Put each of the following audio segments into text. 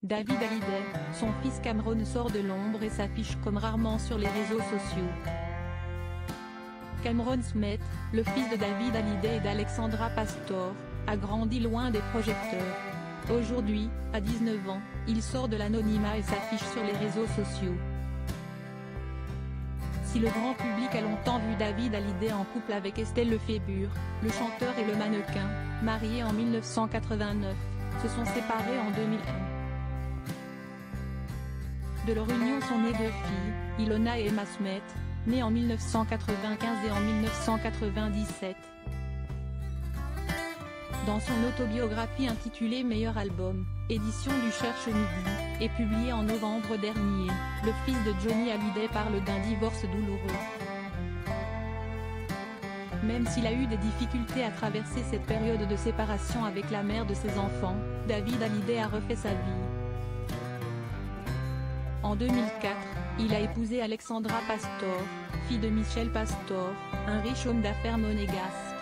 David Hallyday, son fils Cameron sort de l'ombre et s'affiche comme rarement sur les réseaux sociaux. Cameron Smith, le fils de David Hallyday et d'Alexandra Pastor, a grandi loin des projecteurs. Aujourd'hui, à 19 ans, il sort de l'anonymat et s'affiche sur les réseaux sociaux. Si le grand public a longtemps vu David Hallyday en couple avec Estelle Lefébure, le chanteur et le mannequin, mariés en 1989, se sont séparés en 2001. De leur union sont nées 2 filles, Ilona et Emma Smith, nées en 1995 et en 1997. Dans son autobiographie intitulée Meilleur album, édition du Cherche Midi, et publiée en novembre dernier, le fils de Johnny Hallyday parle d'un divorce douloureux. Même s'il a eu des difficultés à traverser cette période de séparation avec la mère de ses enfants, David Hallyday a refait sa vie. En 2004, il a épousé Alexandra Pastor, fille de Michel Pastor, un riche homme d'affaires monégasque.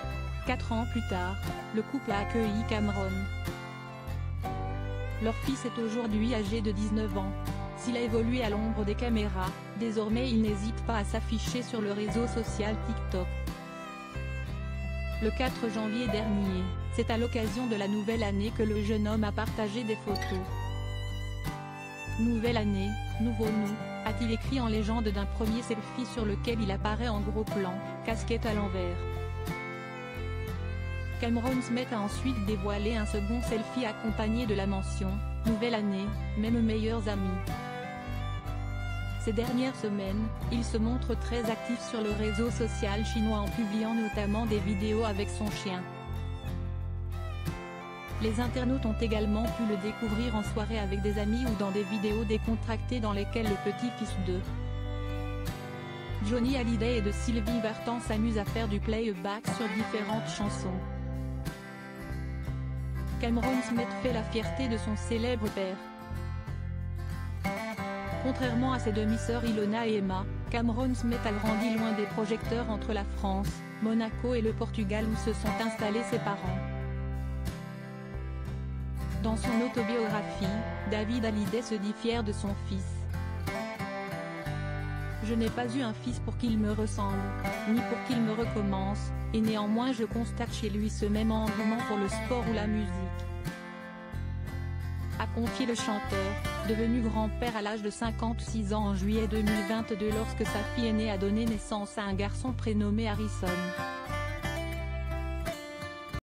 4 ans plus tard, le couple a accueilli Cameron. Leur fils est aujourd'hui âgé de 19 ans. S'il a évolué à l'ombre des caméras, désormais il n'hésite pas à s'afficher sur le réseau social TikTok. Le 4 janvier dernier, c'est à l'occasion de la nouvelle année que le jeune homme a partagé des photos. Nouvelle année, nouveau nous, a-t-il écrit en légende d'un premier selfie sur lequel il apparaît en gros plan, casquette à l'envers. Cameron Smith a ensuite dévoilé un second selfie accompagné de la mention « Nouvelle année, même meilleurs amis ». Ces dernières semaines, il se montre très actif sur le réseau social chinois en publiant notamment des vidéos avec son chien. Les internautes ont également pu le découvrir en soirée avec des amis ou dans des vidéos décontractées dans lesquelles le petit-fils de Johnny Hallyday et de Sylvie Vartan s'amusent à faire du playback sur différentes chansons. Cameron Smith fait la fierté de son célèbre père. Contrairement à ses demi-sœurs Ilona et Emma, Cameron Smith a grandi loin des projecteurs entre la France, Monaco et le Portugal où se sont installés ses parents. Dans son autobiographie, David Hallyday se dit fier de son fils. Je n'ai pas eu un fils pour qu'il me ressemble, ni pour qu'il me recommence, et néanmoins je constate chez lui ce même engouement pour le sport ou la musique. A confié le chanteur, devenu grand-père à l'âge de 56 ans en juillet 2022 lorsque sa fille aînée a donné naissance à un garçon prénommé Harrison.